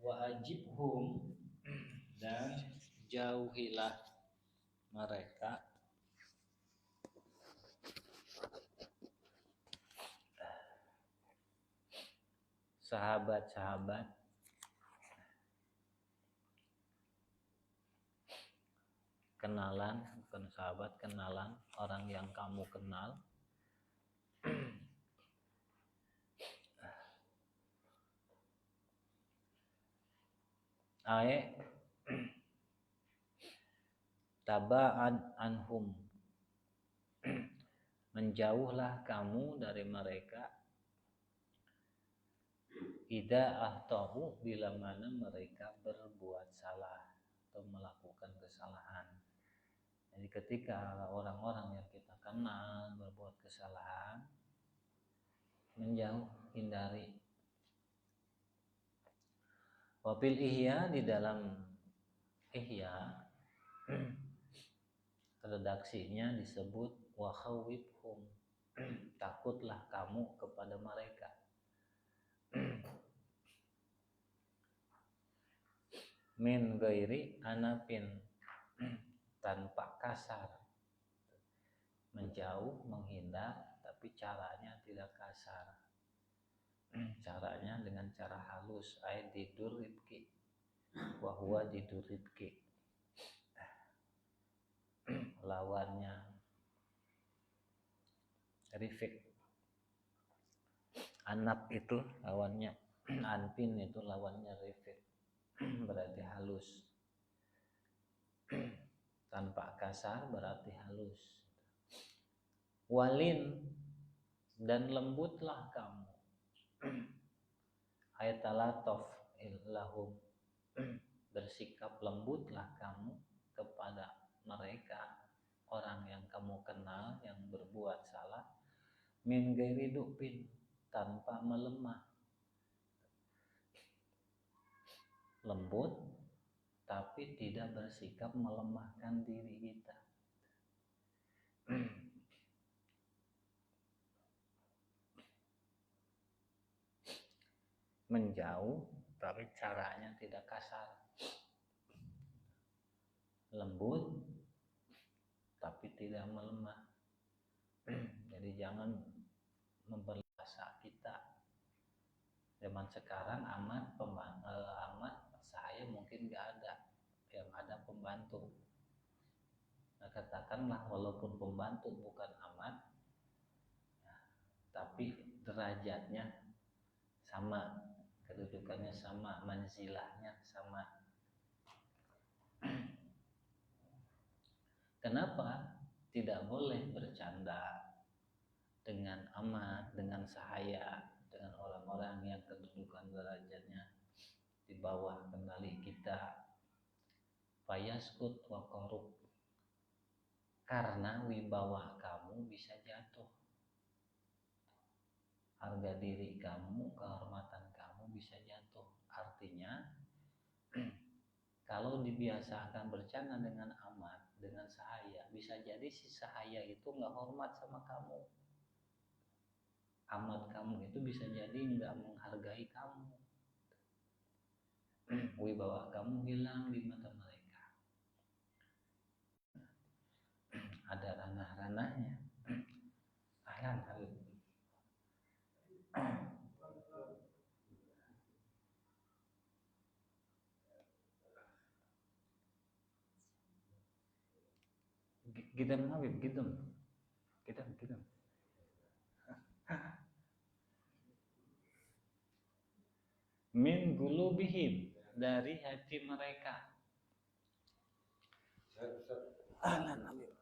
wa ajibhum, dan jauhilah mereka sahabat-sahabat kenalan, bukan sahabat, kenalan, orang yang kamu kenal. Ae taba'an anhum, menjauhlah kamu dari mereka. Idza ahtahu, bila mana mereka berbuat salah atau melakukan kesalahan. Jadi ketika orang-orang yang kita kenal berbuat kesalahan, menjauh, hindari. Wafil ihya, di dalam ihya redaksinya disebut wa khawifhum, takutlah kamu kepada mereka. Min ghairi anafin, tanpa kasar. Menjauh, menghindar, tapi caranya tidak kasar. Caranya dengan cara halus, ay didur rifki, wa huwa didur rifki. Lawannya rifik. Anap itu lawannya anpin, itu lawannya rifik, berarti halus. Tanpa kasar berarti halus. Walin, dan lembutlah kamu. Ayatalatov illahum, bersikap lembutlah kamu kepada mereka, orang yang kamu kenal yang berbuat salah. Min ghairi du'pin, tanpa melemah. Lembut tapi tidak bersikap melemahkan diri kita. Menjauh tapi caranya tidak kasar. Lembut tapi tidak melemah. Jadi jangan memperluas kita. Zaman sekarang amat saya mungkin gak ada, yang ada pembantu. Nah, katakanlah walaupun pembantu bukan amat, tapi derajatnya sama, kedudukannya sama, manzilahnya sama. Kenapa tidak boleh bercanda dengan amat, dengan sahaya, dengan orang-orang yang kedudukan derajatnya di bawah kendali kita? Fayaskut wa korub, karena wibawa kamu bisa jatuh, harga diri kamu, kehormatan kamu bisa jatuh. Artinya kalau dibiasakan bercanda dengan amat, dengan sahaya, bisa jadi si sahaya itu nggak hormat sama kamu. Amat kamu itu bisa jadi nggak menghargai kamu. Wibawa kamu hilang di mata mereka. Ada ranah-ranahnya. Ahlan Habib. Gidam Habib, gidam. Min gulubihim, dari hati mereka. Ahlan Habib.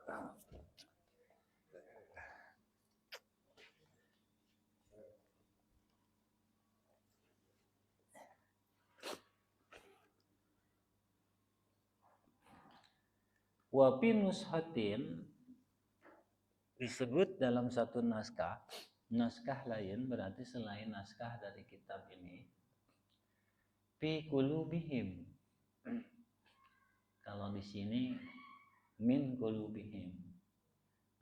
Wa fi nushatin, disebut dalam satu naskah lain, berarti selain naskah dari kitab ini. Fi qulubihim, kalau di sini min qulubihim.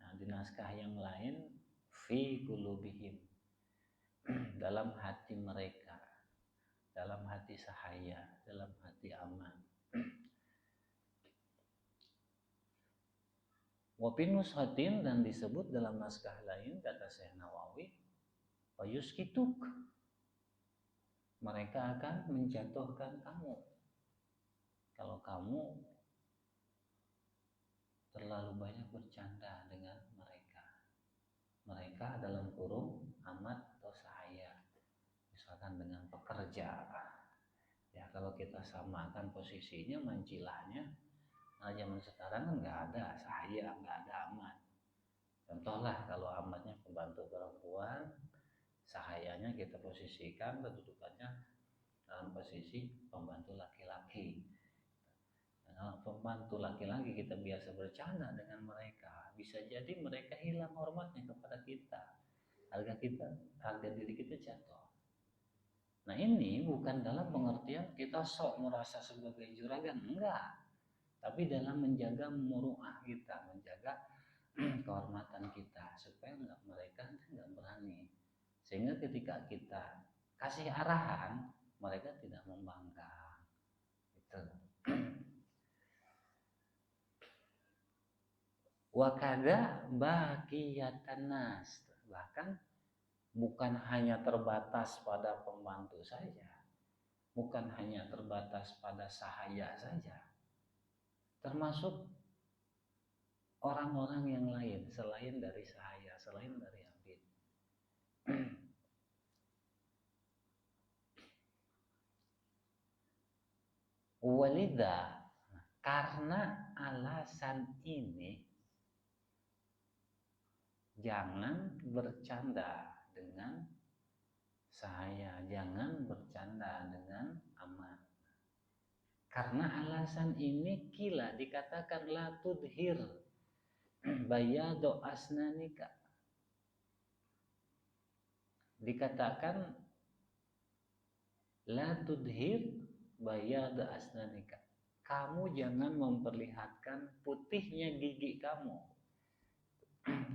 Nah, di naskah yang lain fi qulubihim, dalam hati mereka. dalam hati sahaya, dalam hati aman. Wafin nushatin, dan disebut dalam naskah lain kata Syekh Nawawi, fayuskituk, mereka akan menjatuhkan kamu kalau kamu terlalu banyak bercanda dengan mereka. Mereka dalam kurung amat atau sahaya, misalkan dengan pekerja. Ya kalau kita samakan posisinya mancilahnya, nah zaman sekarang kan nggak ada sahaya, nggak ada amat. Contohlah kalau amatnya pembantu perempuan, sahayanya kita posisikan kedudukannya dalam posisi pembantu laki-laki. Nah, pembantu laki-laki kita biasa bercanda dengan mereka, bisa jadi mereka hilang hormatnya kepada kita, harga diri kita jatuh. Nah ini bukan dalam pengertian kita sok merasa sebagai juragan, enggak, tapi dalam menjaga muruah kita, menjaga kehormatan kita, supaya mereka nggak berani, sehingga ketika kita kasih arahan mereka tidak membangkang gitu. Wakada baqiyatan nas, bahkan bukan hanya terbatas pada pembantu saja, bukan hanya terbatas pada sahaya saja, termasuk orang-orang yang lain selain dari sahaya, selain dari abid. Walidha, karena alasan ini jangan bercanda dengan sahaya, jangan bercanda dengan aman. Karena alasan ini kila dikatakan la tudhir bayado asnanika, dikatakan la tudhir bayado asnanika, kamu jangan memperlihatkan putihnya gigi kamu.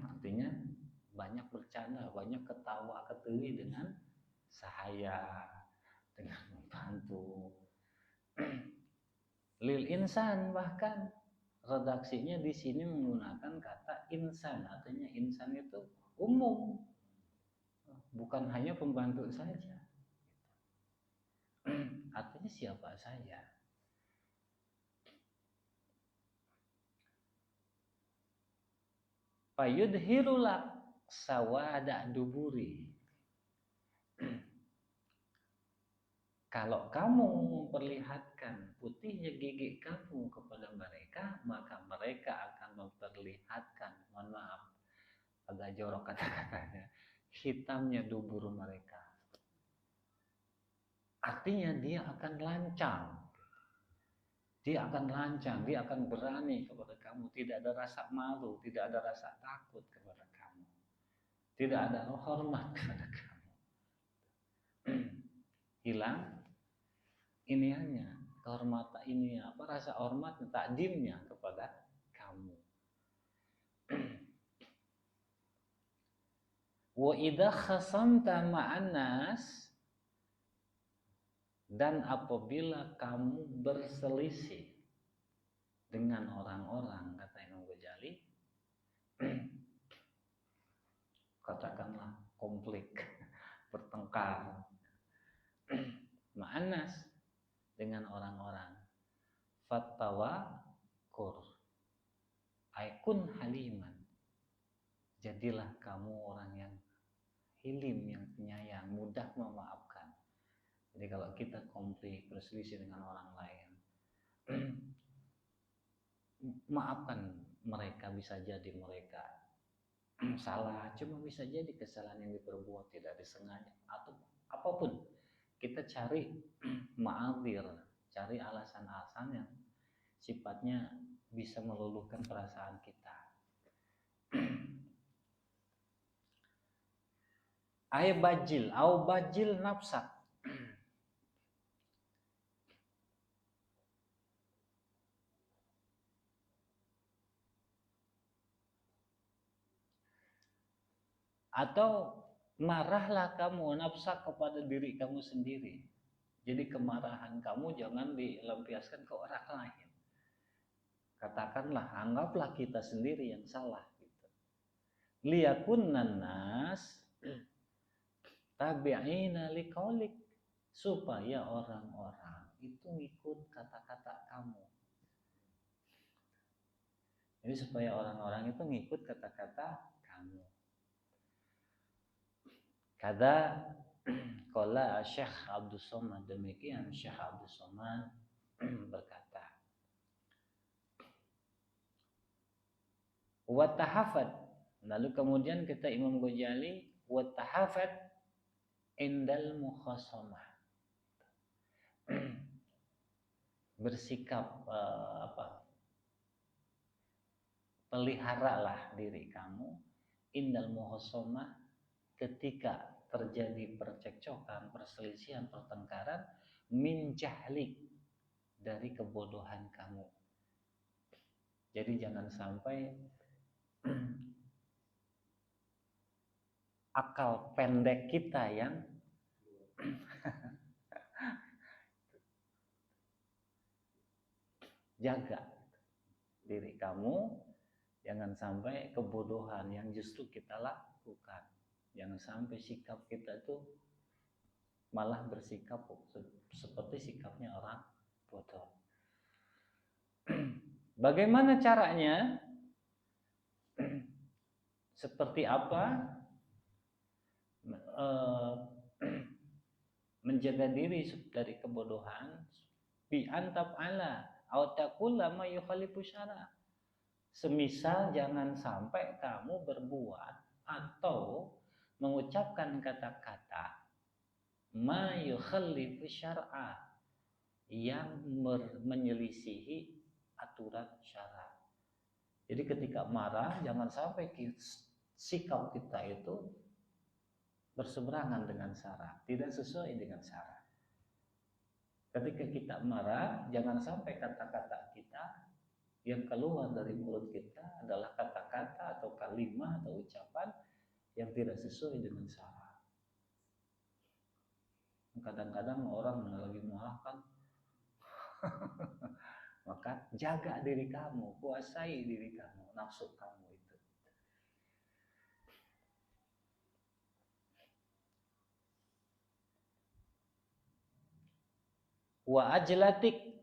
Artinya banyak bercanda, banyak ketawa keteli dengan sahaya, dengan membantu. Lil insan, bahkan redaksinya di sini menggunakan kata insan, artinya insan itu umum, bukan hanya pembantu saja. Artinya siapa saja. Fayudhirulak sawada duburi, kalau kamu memperlihatkan putihnya gigi kamu kepada mereka, maka mereka akan memperlihatkan, mohon maaf agak jorok kata-katanya, hitamnya dubur mereka. Artinya dia akan lancang, dia akan berani kepada kamu, tidak ada rasa malu, tidak ada rasa takut kepada kamu, tidak ada hormat kepada kamu. Hilang ini hanya kehormatan, ini apa, rasa hormat, takdimnya kepada kamu. Wa idza khasamta ma'an nas, dan apabila kamu berselisih dengan orang-orang, kata Imam Ghazali, katakanlah konflik, bertengkar, ma'an nas, dengan orang-orang, fattawakur, aikun haliman, jadilah kamu orang yang hilim, yang penyayang, mudah memaafkan. Jadi kalau kita konflik, berselisih dengan orang lain, maafkan mereka, bisa jadi mereka salah, cuma bisa jadi kesalahan yang diperbuat tidak disengaja atau apapun. Kita cari ma'adzir, cari alasan-alasan yang sifatnya bisa meluluhkan perasaan kita. Ay bajil, au bajil nafsak, atau marahlah kamu nafsak kepada diri kamu sendiri. Jadi kemarahan kamu jangan dilampiaskan ke orang lain. Katakanlah, anggaplah kita sendiri yang salah. Gitu. Liyakunnan nas tabi'ina liqaulik, supaya orang-orang itu ngikut kata-kata kamu. Jadi supaya orang-orang itu ngikut kata-kata kamu. Kada qala Syekh Abdul Somad, demikian Syekh Abdul Somad berkata, wa tahafat, lalu kemudian kata Imam Ghazali, wa tahafat indal mukhasamah, bersikap peliharalah diri kamu indal mukhassamah, ketika terjadi percekcokan, perselisihan, pertengkaran, min jahlik, dari kebodohan kamu. Jadi jangan sampai akal pendek kita yang jaga diri kamu, jangan sampai kebodohan yang justru kita lakukan. Jangan sampai sikap kita itu malah bersikap seperti sikapnya orang bodoh. Bagaimana caranya? Seperti apa menjaga diri dari kebodohan? Bi antab ala aw taqula ma yukhalifu syara'. Semisal jangan sampai kamu berbuat atau mengucapkan kata-kata ma yukhalifu syara', yang menyelisihi aturan syara'. Jadi ketika marah jangan sampai sikap kita itu berseberangan dengan syara', tidak sesuai dengan syara'. Ketika kita marah, jangan sampai kata-kata kita yang keluar dari mulut kita adalah kata-kata atau kalimat atau ucapan yang tidak sesuai dengan syara'. Kadang-kadang orang lagi marah kan, maka jaga diri kamu, kuasai diri kamu, nafsu kamu itu. Wa ajlatik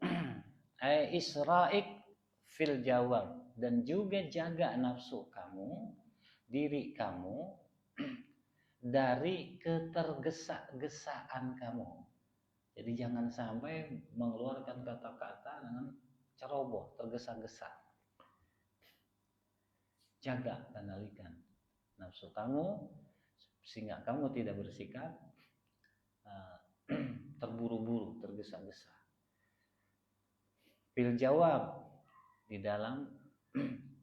ay isra'ik fil jawab, dan juga jaga nafsu kamu, diri kamu dari ketergesa-gesaan kamu. Jadi jangan sampai mengeluarkan kata-kata dengan ceroboh, tergesa-gesa. Jaga, kendalikan nafsu kamu sehingga kamu tidak bersikap terburu-buru, tergesa-gesa. Bil jawab, di dalam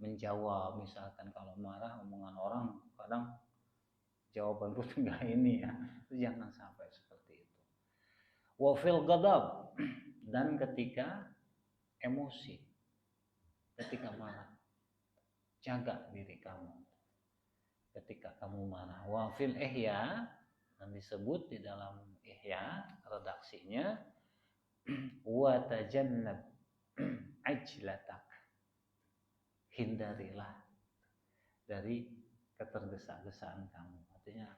menjawab, misalkan kalau marah omongan orang kadang jawaban itu enggak ini ya, itu jangan sampai seperti itu. Wa fil ghadab, dan ketika emosi, ketika marah, jaga diri kamu ketika kamu marah. Wa fil ihya, dan disebut di dalam ihya redaksinya, wa tajannab ajlatak, hindarilah dari ketergesa-gesaan kamu. Artinya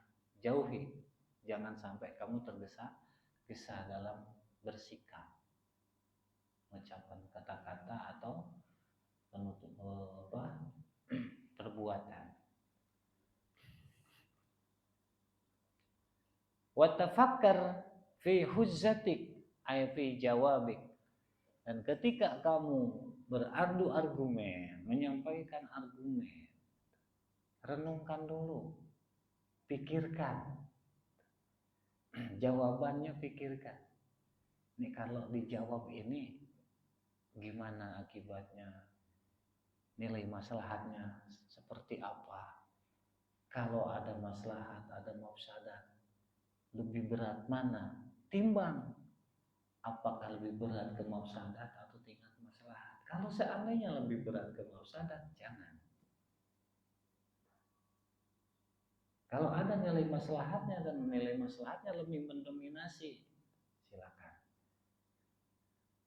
jauhi, jangan sampai kamu tergesa-gesa dalam bersikap, mengucapkan kata-kata atau perbuatan. Wa tafakkar fi hujjatik ay fi jawabik, dan ketika kamu beradu argumen, menyampaikan argumen, renungkan dulu, pikirkan jawabannya, pikirkan. Ini kalau dijawab ini gimana akibatnya? Nilai maslahatnya seperti apa? Kalau ada maslahat, ada mafsadat, lebih berat mana? Timbang. Apakah lebih berat ke mafsadat atau tingkat maslahat? Kalau seandainya lebih berat ke mafsadat, jangan. Kalau ada nilai maslahatnya dan nilai maslahatnya lebih mendominasi, silakan.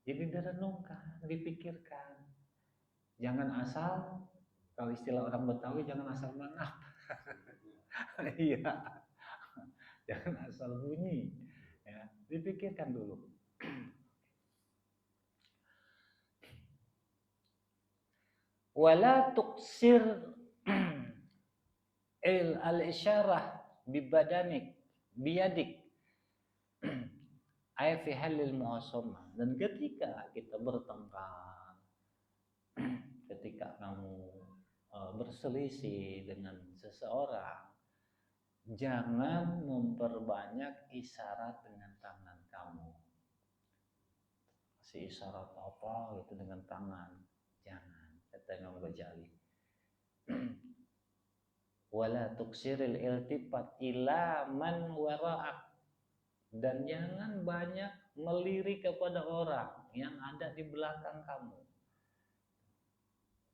Jadi direnungkan, dipikirkan. Jangan asal, kalau istilah orang Betawi, jangan asal mangap. Iya, jangan asal bunyi. Ya, dipikirkan dulu. Wala tuksir al-isyarah bibadanik biyadik ay fi halil muasamah. Dan ketika kita bertengkar, ketika kamu berselisih dengan seseorang, jangan memperbanyak isyarat dengan tangan kamu. Si isyarat apa gitu dengan tangan, jangan. Kata Imam Ghazali. Wala tuksiril iltifat ila man wara'ak, dan jangan banyak melirik kepada orang yang ada di belakang kamu.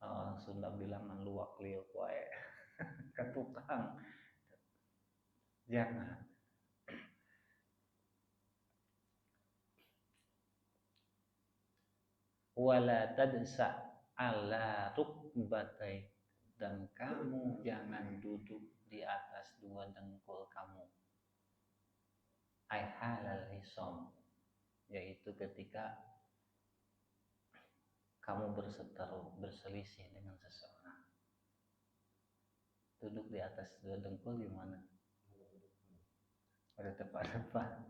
Orang Sunda bilang luak liuk wae ke tukang. Jangan. Wala tadsa ala rukbatai, dan kamu jangan duduk di atas dua dengkul kamu. Ai halal hisom, yaitu ketika kamu berseteru, berselisih dengan seseorang. Duduk di atas dua dengkul gimana? Ada depan-depan.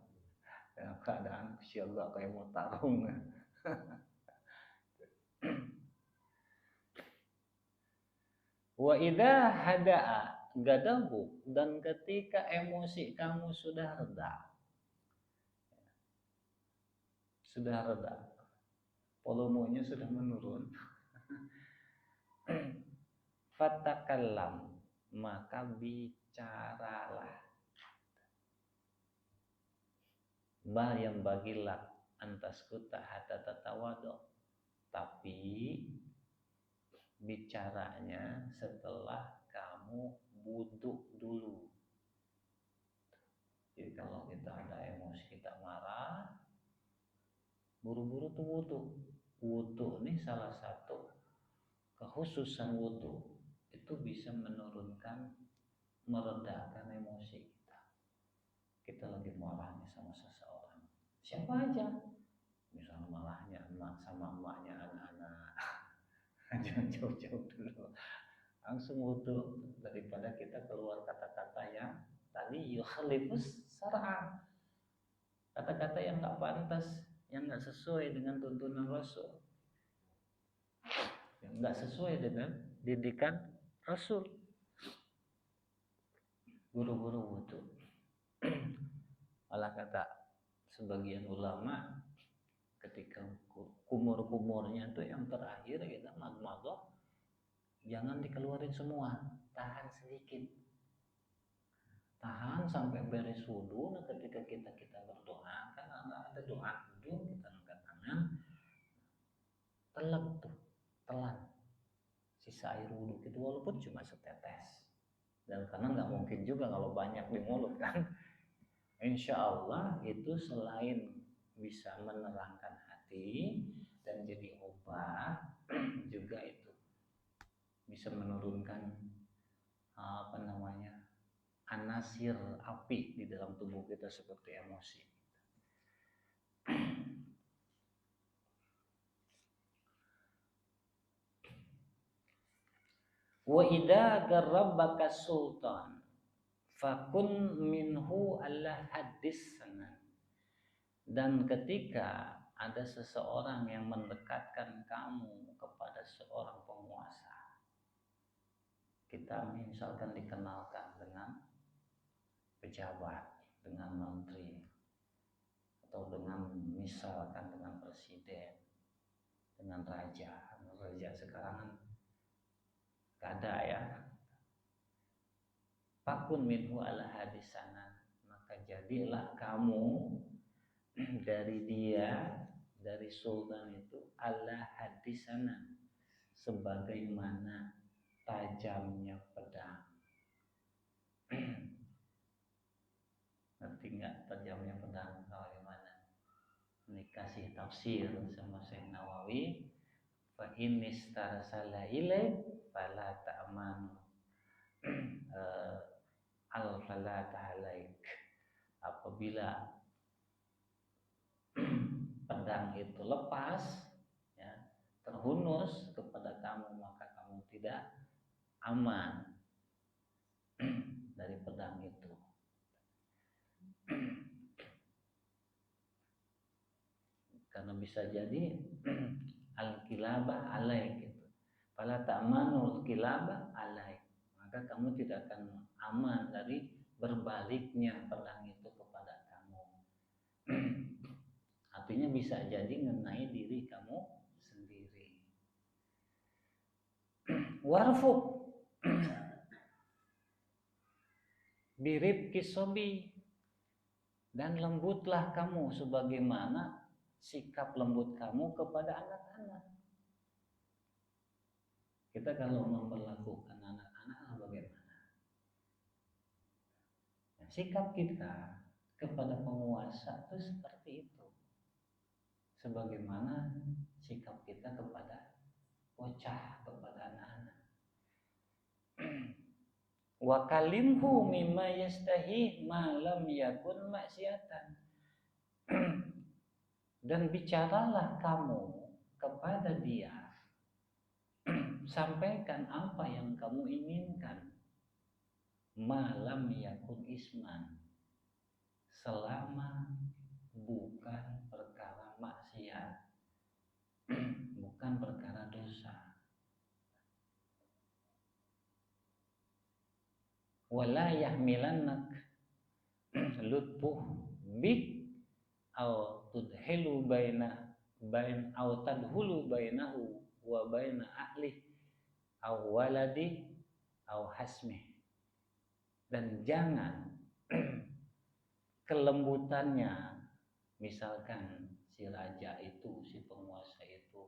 Dalam keadaan siaga kayak mau tarung. Wa idza hada'a gadabu, dan ketika emosi kamu sudah reda, volumenya sudah menurun, fatakallam, maka bicaralah. Bal yang bagilah antaskuta hatta tatawado, tapi bicaranya setelah kamu wudhu dulu. Jadi kalau kita ada emosi, kita marah, buru-buru tuh wudhu. Wudhu ini salah satu kekhususan wudhu, itu bisa menurunkan, meredakan emosi kita. Kita lagi marahnya sama seseorang, siapa aja, misalnya marahnya emak sama emaknya anak-anak, jangan jauh-jauh dulu, langsung wudhu, daripada kita keluar kata-kata yang tadi yukhalifus syar'a, kata-kata yang nggak pantas, yang nggak sesuai dengan tuntunan Rasul, yang nggak sesuai dengan didikan Rasul. Buru-buru wudhu. Malah kata sebagian ulama, ketika kumur-kumurnya itu yang terakhir kita madmadah, jangan dikeluarin semua, tahan sedikit, tahan sampai beres wudhu. Nah, ketika kita berdoa, kan ada doa wudhu, kita angkat tangan, telan tuh, telan sisa air wudhu itu, walaupun cuma setetes, dan karena nggak mungkin juga kalau banyak di mulut kan. Insya Allah itu selain bisa menerangkan hati dan jadi obat, juga itu bisa menurunkan anasir api di dalam tubuh kita seperti emosi. Wa idza garrabaka sultan fakun minhu alla hadis sana. Dan ketika ada seseorang yang mendekatkan kamu kepada seorang penguasa, kita misalkan dikenalkan dengan pejabat, dengan menteri, atau dengan misalkan dengan presiden, dengan raja. Raja sekarang gak ada ya. Fakun minhu ala hadisana, maka jadilah kamu dari dia, dari sultan itu, ala hadisana, sebagaimana tajamnya pedang. Ngerti nggak tajamnya pedang bagaimana? dikasih tafsir sama Syekh Nawawi, fa in istarsala ilaik fala ta'manu al fala ta'alaik. Apabila pedang itu lepas, ya, terhunus kepada kamu, maka kamu tidak aman dari pedang itu. Karena bisa jadi al-kilaba alaik gitu. Fala ta'manul kilaba alaik. Maka kamu tidak akan aman dari berbaliknya pedang itu kepada kamu. Artinya bisa jadi mengenai diri kamu sendiri. Warfuk birib kisobi, dan lembutlah kamu sebagaimana sikap lembut kamu kepada anak-anak. Kita kalau memperlakukan anak-anak bagaimana? Nah, sikap kita kepada penguasa itu seperti itu. Sebagaimana sikap kita kepada bocah, kepada anak-anak. Wa kalimhu mimma yastahi ma lam yakun maksiatan. Dan bicaralah kamu kepada dia, sampaikan apa yang kamu inginkan, malam yakun isman, selama bukan perkara maksiat, bukan perkara dosa. Wala yahmilannak lutfuh bik aw tudhilu baina aw tadhulu bainahu wa baina ahli aw waladi aw hasmi. Dan jangan kelembutannya, misalkan si raja itu, si penguasa itu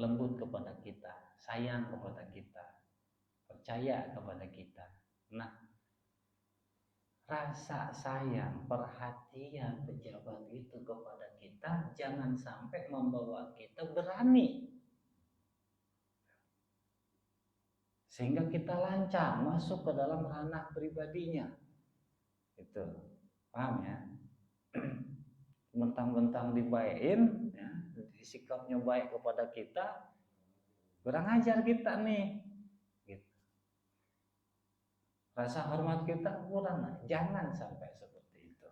lembut kepada kita, sayang kepada kita, percaya kepada kita. Nah, rasa sayang, perhatian pejabat itu kepada kita jangan sampai membawa kita berani, sehingga kita lancang masuk ke dalam ranah pribadinya. Itu, paham ya? Mentang-mentang dibaikin, ya, sikapnya baik kepada kita, kurang ajar kita nih. Gitu. Rasa hormat kita kurang, jangan sampai seperti itu.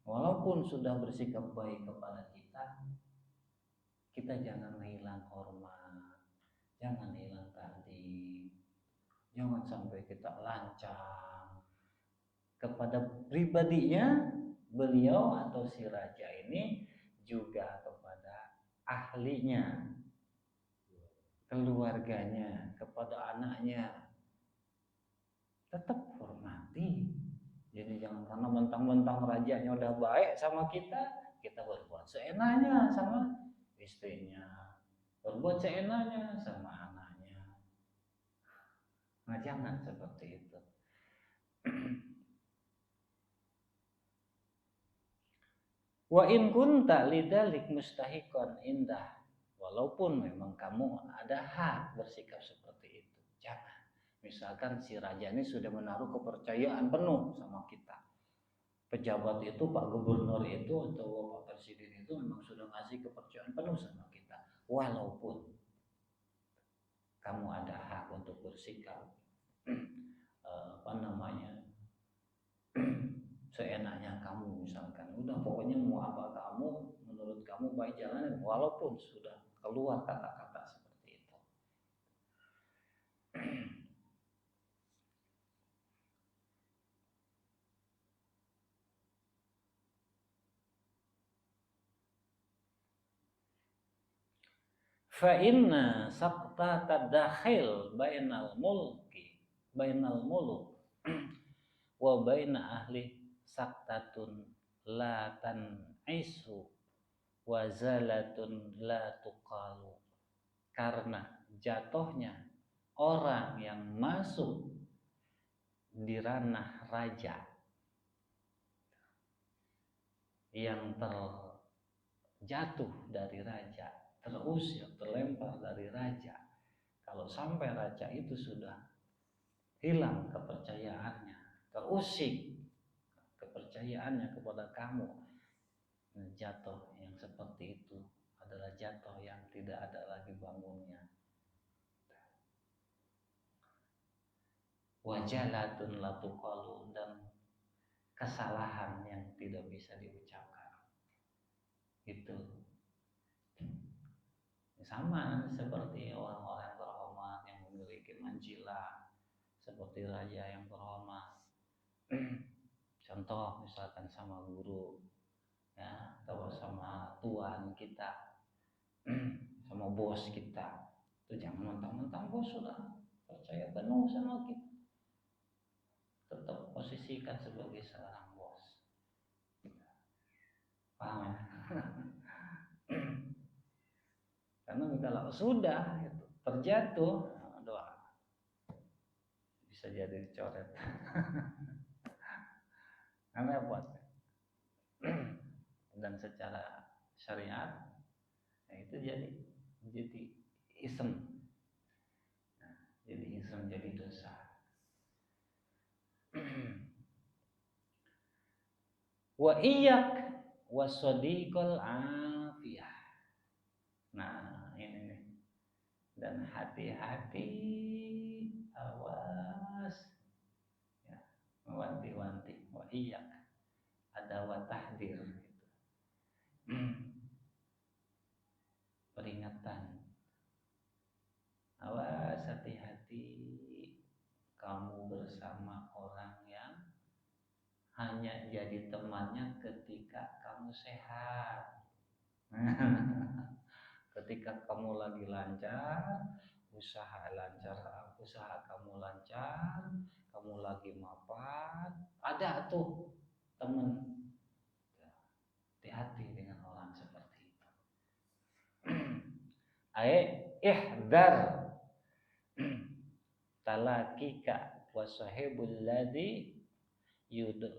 Walaupun sudah bersikap baik kepada kita, kita jangan hilang hormat, jangan hilang ta'zim, jangan sampai kita lancang kepada pribadinya beliau atau si raja ini, juga kepada ahlinya, keluarganya, kepada anaknya. Tetap hormati. Jadi jangan karena mentang-mentang rajanya udah baik sama kita berbuat seenaknya sama istrinya, berbuat seenaknya sama anaknya. Nah, jangan seperti itu. Wa in kunta lidzalik mustahiqan indah, walaupun memang kamu ada hak bersikap seperti itu, jangan. Misalkan si raja ini sudah menaruh kepercayaan penuh sama kita, pejabat itu, Pak Gubernur itu atau Pak Presiden itu memang sudah ngasih kepercayaan penuh sama kita, walaupun kamu ada hak untuk bersikap seenaknya kamu, misalkan udah pokoknya mau apa kamu, menurut kamu baik jalanin, walaupun sudah keluar kata-kata seperti itu. Fa inna saqta tadakhil bainal muluk wa baina ahli saktatun la tan'isu wa zalatun la tuqalu. Karena jatuhnya orang yang masuk di ranah raja yang terjatuh dari raja, terusir, terlempar dari raja, kalau sampai raja itu sudah hilang kepercayaannya, terusik kepercayaannya kepada kamu, jatuh yang seperti itu adalah jatuh yang tidak ada lagi bangunnya. Wajalatun latuqalu, dan kesalahan yang tidak bisa diucapkan. Itu sama seperti orang-orang terhormat yang memiliki manjilah, seperti raja yang terhormat. Contoh misalkan sama guru, ya, atau sama tuan kita, sama bos kita, itu jangan mentang-mentang bos sudah percaya penuh sama kita, tetap posisikan sebagai seorang bos. Paham ya? Karena kalau sudah itu terjatuh, doa bisa jadi coret. Kan repot. Dan secara syariat, nah itu jadi isem. Nah, jadi isem, jadi dosa. Wa iyyak wasadiqal afiyah. Nah, ini nih. Dan hati-hati, awas, ya, mewanti-wanti. Wa iyyak, ada wa tahdir gitu. Peringatan. Awas, hati-hati kamu bersama orang yang hanya jadi temannya ketika kamu sehat. Ketika kamu lagi lancar, usaha kamu lancar, kamu lagi mapan, ada tuh teman. Hati-hati dengan orang seperti itu. Ihdar talakika wa sahibul ladzi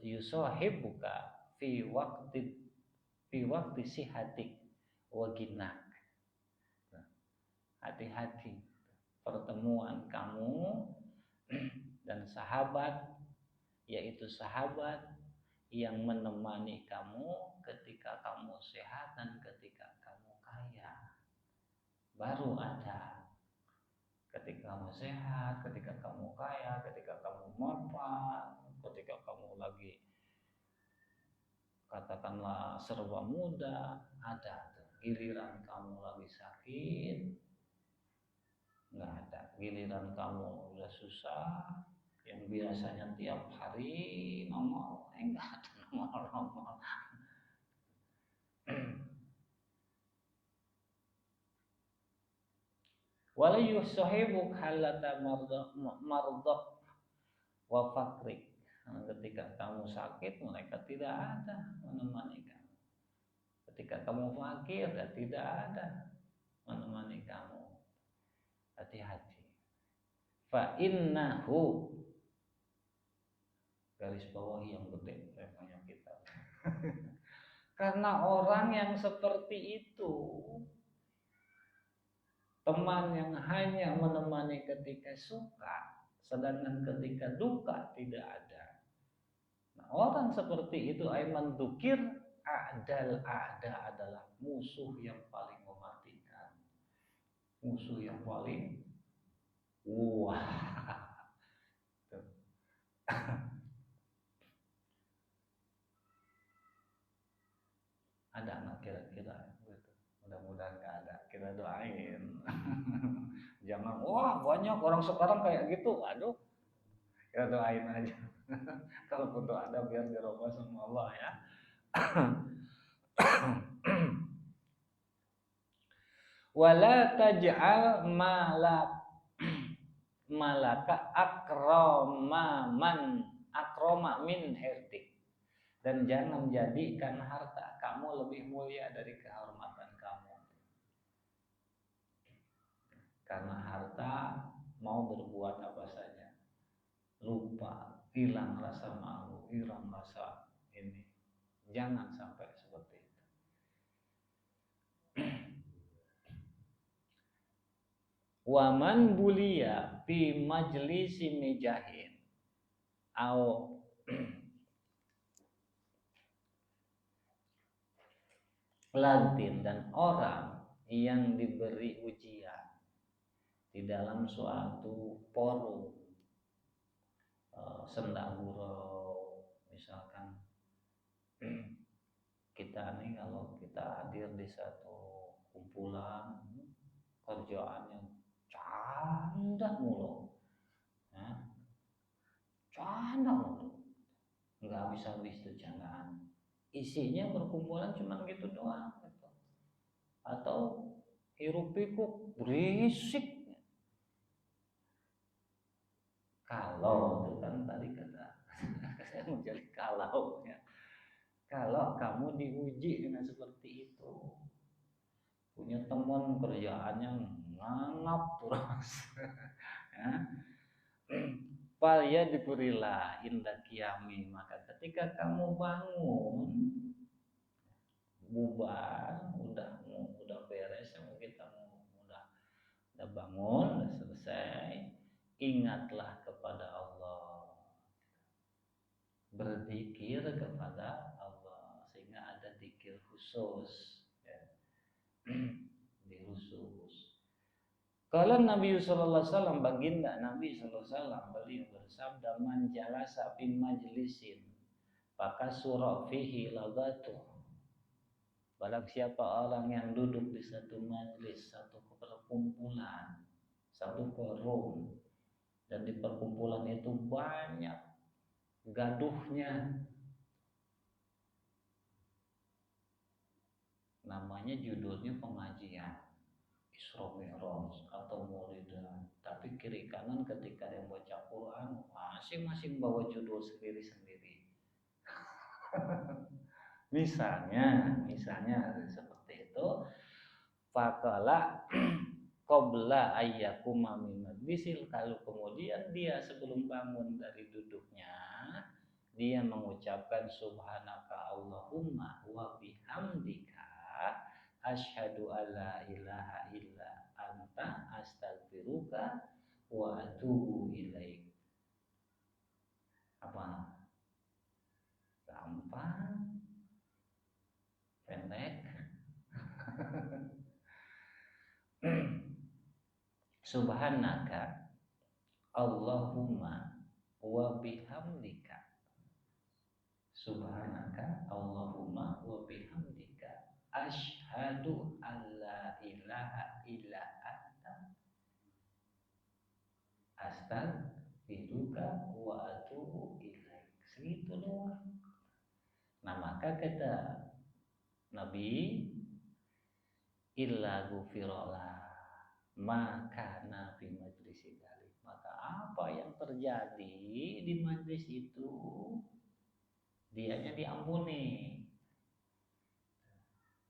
yusahibuka fi waqti sihatik wa ginak. Hati-hati pertemuan kamu dan sahabat, yaitu sahabat yang menemani kamu ketika kamu sehat dan ketika kamu kaya. Baru ada ketika kamu sehat, ketika kamu kaya, ketika kamu mapan, ketika kamu lagi katakanlah serba muda, ada. Giliran kamu lagi sakit, nggak ada. Giliran kamu udah susah, yang biasanya tiap hari nongol, nggak ada nongol. Wala yusahibu halata mardok wa fakrik. Ketika kamu sakit, mereka tidak ada menemani kamu. Ketika kamu fakir, tidak ada menemani kamu. Hati-hati. Fa innahu, garis bawah yang gede temanya kita. Karena orang yang seperti itu, teman yang hanya menemani ketika suka, sedangkan ketika duka tidak ada. Nah, orang seperti itu aiman dukir ada adalah musuh yang paling mematikan, musuh yang paling wah. Ada nggak kira-kira gitu? Mudah-mudahan nggak ada. Kita doain. Jangan, wah banyak orang sekarang kayak gitu. Aduh, kita doain aja. Kalau butuh ada biar dirubah sama Allah ya. Wala taj'al malaka akroma min hirtik. Dan jangan jadikan harta kamu lebih mulia dari kehormatan kamu. Karena harta mau berbuat apa saja, lupa, hilang rasa malu, hilang rasa ini, Jangan sampai seperti itu. Waman bulia fi majlisi mijahin au lantin, dan orang yang diberi ujian di dalam suatu forum senda gurau, misalkan kita nih kalau kita hadir di satu kumpulan kerjaan yang canda mulu, ya, canda mulu, nggak habis-habis tuh candaan, isinya perkumpulan cuma gitu doang gitu. Atau hiruk pikuk berisik. Kalau itu kan tadi kata saya mau jadi kalau ya, kalau kamu diuji dengan seperti itu, punya teman kerjaannya nganap terus ya, fal ya diberilah indah kiami, maka ketika kamu bangun bubar, udah beres ya, mungkin kamu udah bangun, udah selesai, ingatlah kepada Allah, berzikir kepada Allah, sehingga ada zikir khusus ya. Di khusus. Kalau Nabi sallallahu alaihi wasallam, baginda Nabi sallallahu alaihi wasallam, beliau bersabda, man jalasa fi majlisin fakasura fihi lagatu. Barang siapa orang yang duduk di satu majlis, satu perkumpulan, satu forum, dan di perkumpulan itu banyak gaduhnya, namanya judulnya pengajian Isra Mi'raj atau Maulidan, tapi kiri kanan ketika yang baca Quran masing-masing bawa judul sendiri-sendiri. misalnya seperti itu. Faqala qabla ayyakuma min majlisil, kalau kemudian dia sebelum bangun dari duduknya dia mengucapkan subhanaka Allahumma wa bihamdika asyhadu alla ilaha illa anta astaghfiruka wa atubu ilaik. Apa? Gampang, pendek. Subhanaka Allahumma wa bihamdika, subhanaka Allahumma wa bihamdika asyhadu alla ilaha illa anta astaghfiruka wa atubu ilaik. Segitu doang. Nah, maka kata Nabi, illa ghufirallah maka nabi majlis dalik, maka apa yang terjadi di majlis itu dianya diampuni,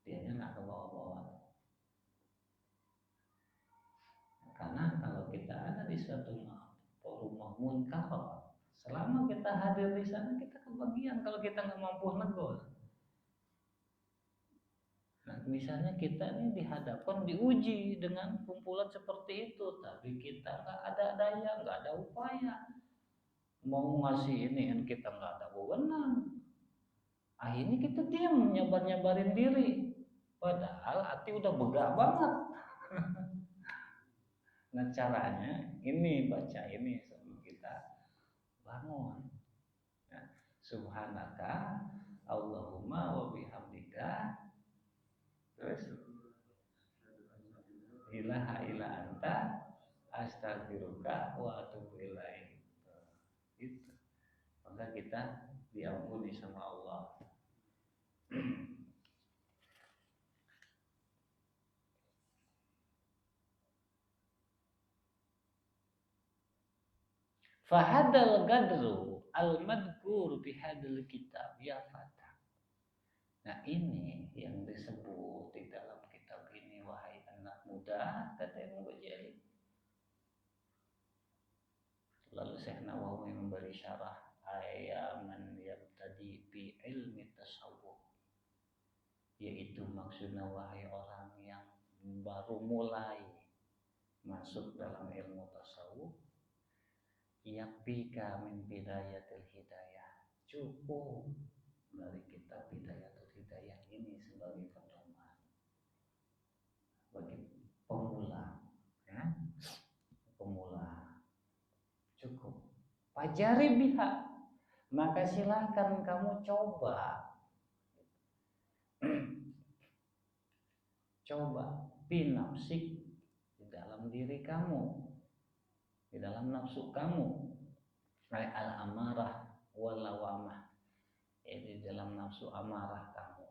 dianya nggak kebawa-bawa. Karena kalau kita ada di suatu rumah munkar, selama kita hadir di sana kita kebagian kalau kita nggak mampu negur. Nah, misalnya kita ini dihadapkan, diuji dengan kumpulan seperti itu, tapi kita nggak ada daya, nggak ada upaya, mau ngasih ini, kita nggak ada wewenang. Akhirnya kita diam, nyabar-nyabarin diri, padahal hati udah begah banget. Nah, caranya ini, baca ini sebelum kita bangun. Nah, subhanaka Allahumma wa bihamdika, terus ilaha illa anta astaghfiruka wa atubu ilaik. Itu. Maka kita diampuni sama Allah. Fahadal gadru al-madkur bihadal kitab ya fata. Nah, ini yang disebut di dalam kitab ini, wahai anak muda, kata Imam Ghazali. Lalu Syekh Nawawi memberi syarah ayaman yabtadi bi ilmi tasawuf. yaitu maksudnya wahai orang yang baru mulai masuk dalam ilmu tasawuf, yakfika min bidayatil hidayah, cukup dari kitab Bidayatul Hidayah ini sebagai pedoman bagi pemula, ya, pemula, cukup. Fajari biha, maka silakan kamu coba binafsik, di dalam diri kamu, di dalam nafsu kamu, al-amarah wal lawamah, di dalam nafsu amarah kamu.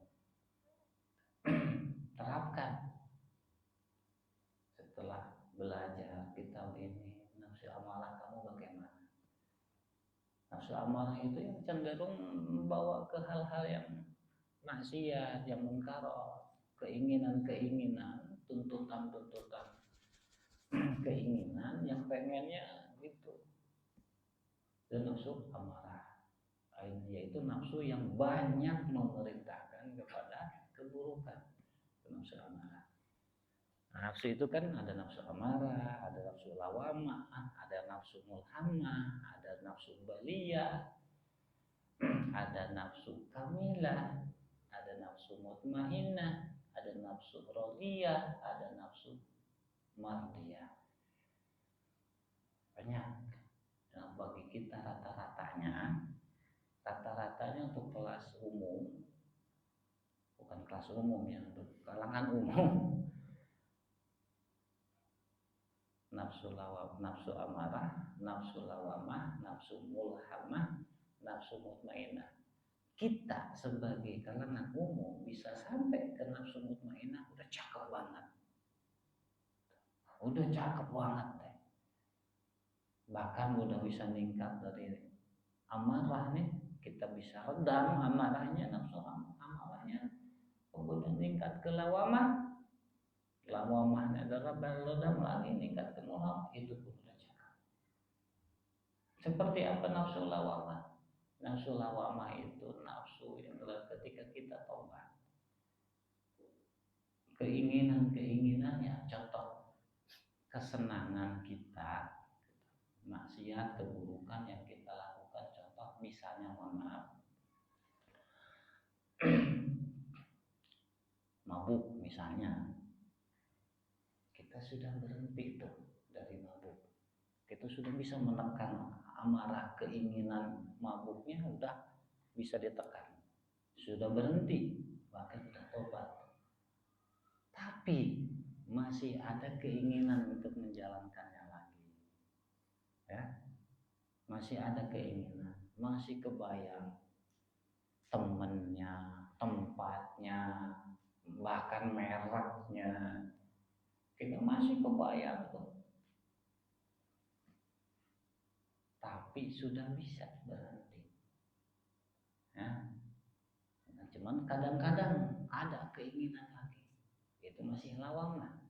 Terapkan setelah belajar kitab ini. Nafsu amarah kamu bagaimana? Nafsu amarah itu yang cenderung membawa ke hal-hal yang maksiat, yang mungkarat, keinginan-keinginan, tuntutan-tuntutan, keinginan yang pengennya gitu. Dan nafsu amarah, yaitu nafsu yang banyak memerintahkan kepada keburukan. Nafsu amarah. Nafsu itu kan ada nafsu amarah, ada nafsu lawamah, ada nafsu mulhamah, ada nafsu baliyah, ada nafsu kamilah, ada nafsu mutmainnah, ada nafsu radiyah, ada nafsu mardiyah. Banyak. Nah, bagi kita rata-ratanya untuk kelas umum, bukan kelas umum ya, untuk kalangan umum, nafsu amarah, nafsu lawamah, nafsu mulhamah, nafsu mutmainnah. Kita sebagai kalangan umum bisa sampai ke nafsu mutmainnah udah cakep banget. Deh. Bahkan udah bisa ningkat dari amarah nih, kita bisa redam amarahnya, nafsu amarahnya, kemudian ningkat ke lawamah. Lawamahnya adalah redam lagi, ningkat ke mulhamah, itu pun udah cakep. Seperti apa nafsu lawamah? Nafsu lawamah itu nafsu yang ketika kita tobat, keinginan-keinginannya, contoh kesenangan kita, maksiat, keburukan yang kita lakukan, contoh misalnya mabuk misalnya, kita sudah berhenti tuh dari mabuk, kita sudah bisa menekan amarah, keinginan mabuknya udah bisa ditekan, sudah berhenti, bahkan sudah tobat, tapi masih ada keinginan untuk menjalankannya lagi, ya, masih ada keinginan, masih kebayang temennya, tempatnya, bahkan mereknya, kita masih kebayang tuh. Tapi sudah bisa berhenti. Ya. Nah, cuman kadang-kadang ada keinginan lagi. Itu masih lawamah.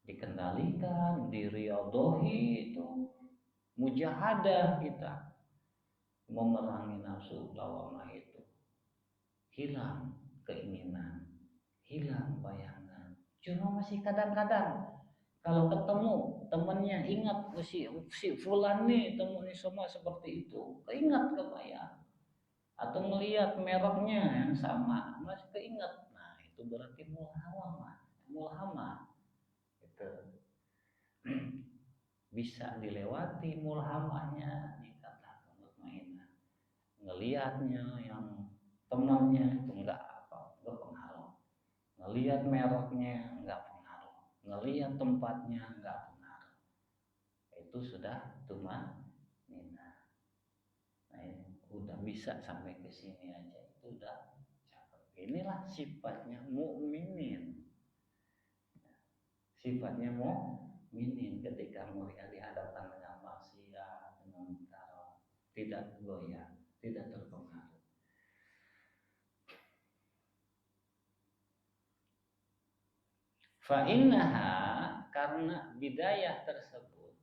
Dikendalikan, diriyadhahi, itu mujahadah kita memerangi nafsu lawamah itu. Hilang keinginan, hilang bayangan. Cuma masih kadang-kadang kalau ketemu temannya, ingat si fulan nih, temunya semua seperti itu, keingat, kebayang, atau melihat mereknya yang sama, masih keingat. Nah, itu berarti mulhamah itu bisa dilewati mulhamahnya, nikatlah mutmainnah. Ngelihatnya yang temannya itu enggak pengaruh, ngelihat mereknya enggak pengaruh, ngelihat tempatnya enggak pengaruh, itu sudah tumanninah. Nah, ini udah bisa sampai ke sini aja, itu udah cakep. Inilah sifatnya mukminin. Sifatnya mukminin ketika mulia dihadapkan dengan maksiat, dengan munkar, tidak goyah, tidak terpengaruh. Fa'innaha, karena bidayah tersebut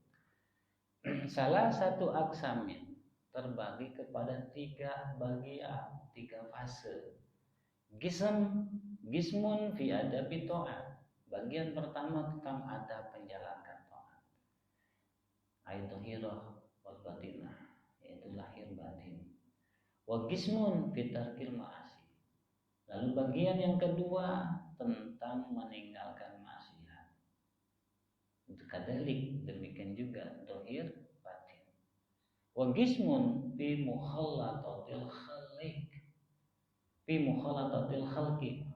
salah satu aksamin, terbagi kepada 3 bagian, 3 fase. Gismun fi adabi ta'at. Bagian pertama tentang adab menjalankan ta'at. Aidhirah wal batinah, yaitu lahir batin. Wa gismun fi tarkil ma'asi. Lalu bagian yang kedua tentang meninggalkan maksiat. Kadalik, demikian juga dohir batin. Wa gismun fi mukhallatatil khaliq, fi mukhallatatil khalqi.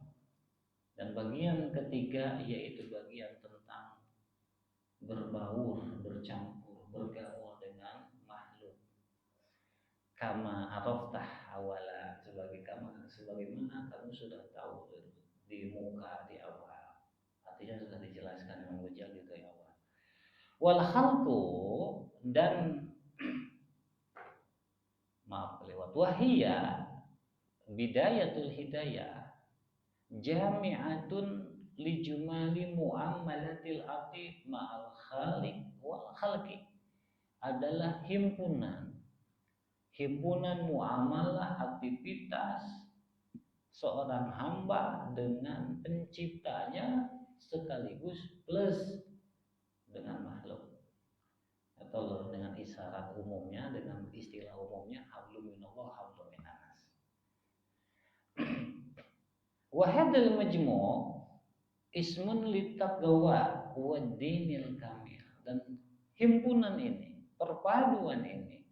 Dan bagian ketiga yaitu bagian tentang berbaur, bercampur, bergaul dengan makhluk. Kama araftah awala, sebagaimana kamu sudah tahu di muka di awal. Artinya sudah dijelaskan Imam Ghazali di awal. Wal khalqu, dan maaf lewat wahia bidayatul hidayah jami'atun li jumali muamalatil aqid ma'al khaliq wal khalqi, adalah himpunan muamalah aktivitas seorang hamba dengan penciptanya sekaligus plus dengan makhluk, atau dengan isyarat umumnya, dengan istilah umumnya hablum minallah hablum minannas. Wa hadzal majmu' ismun litaqwa wa dinil kamil. Dan himpunan ini, perpaduan ini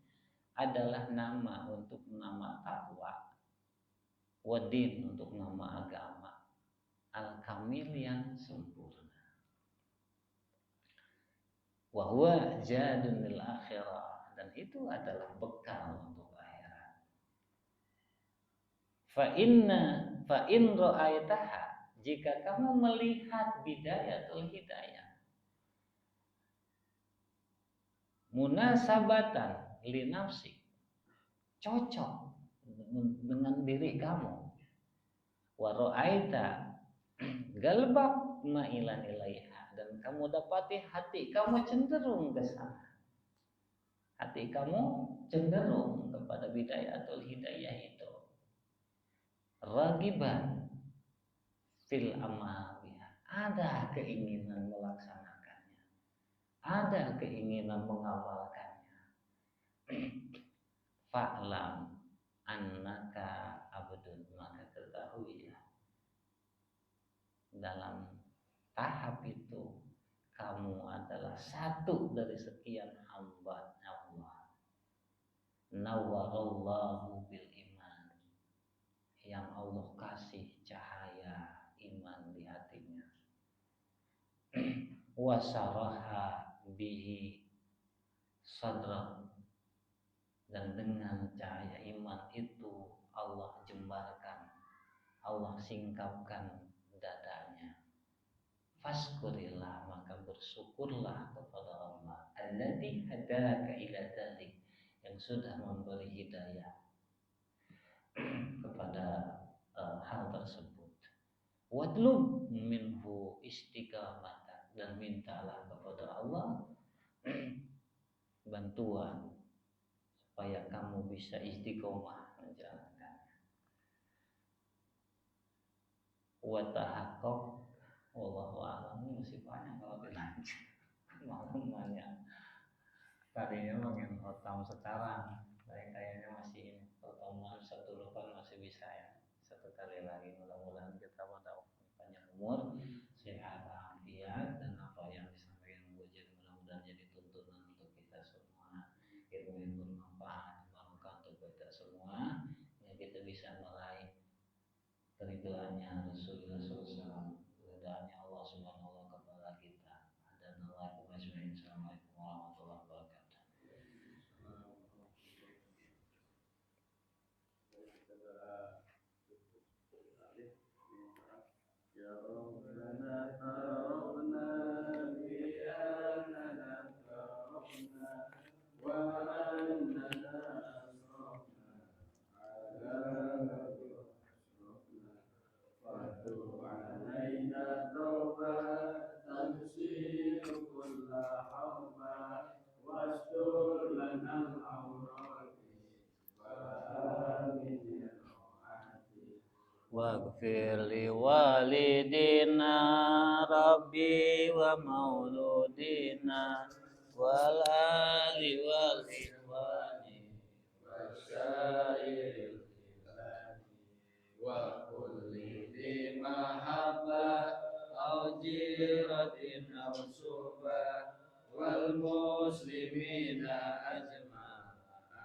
adalah nama untuk nama takwa, wa din untuk nama agama, al kamil yang sempurna. Wa huwa jadun lil akhirah, dan itu adalah bekal untuk akhirat. Fa in ra'aitaha, jika kamu melihat bidayatul hidayah munasabatan li nafsi, cocok dengan diri kamu, wa ra'aita galbak ma'ilan ilaiha, dan kamu dapati hati kamu cenderung ke sana, hati kamu cenderung kepada bidayatul hidayah itu, ragiban fil amal biha, ada keinginan melaksanakannya, ada keinginan mengamalkannya, fa'lam annaka abdun, maka ketahui ya, dalam tahap itu kamu adalah satu dari sekian hamba Allah. Nawwarallahu bil iman, yang Allah kasih cahaya iman di hatinya. Wasaraha bihi sadra, dan dengan cahaya iman itu Allah jembarkan, Allah singkapkan dadanya. Faskurillah, maka bersyukurlah kepada Allah alladzi hadaka ila dzalik, yang sudah memberi hidayah kepada hal tersebut. Wadlub minhu istiqamatan, dan mintalah kepada Allah bantuan supaya kamu bisa istiqomah menjalankannya. Wa tahaqqaq, wallahu a'lam. Ini masih banyak kalau dilanjut. Malam banyak. Tadinya pengen otam sekarang, saya kayaknya masih pertemuan satu depan masih bisa ya. Satu kali lagi, mudah-mudahan kita pada panjang umur, sehat, afiat, dan apa yang disampaikan Bujir mudah-mudahan jadi tuntunan untuk kita semua, ilmu yang bermanfaat, barokah untuk kita semua, yang kita bisa meraih keridhaannya Rasulullah SAW, keridhaannya Allah Subhanahu wa taala kita. Dan Allah Subhanahu. Assalamualaikum warahmatullahi wabarakatuh. waghfir li walidina rabbi wa mauludina wal ali wal ikhwani wasyairil wa kulli di mahabbah au jiratin au subah wal muslimina ajma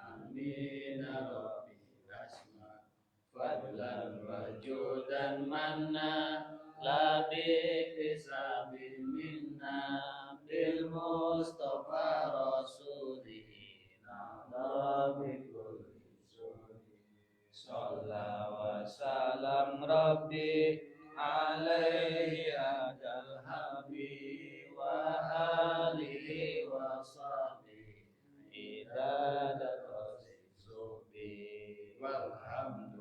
amin rabbi asma fadlan wajudan manna la bi hisabin minna bil mustafa rasulihi na'la bi kulli Sallallahu wa salam Rabbi alaihi adal habib wa alihi wa sahbihi idadat zubi walhamdulillah.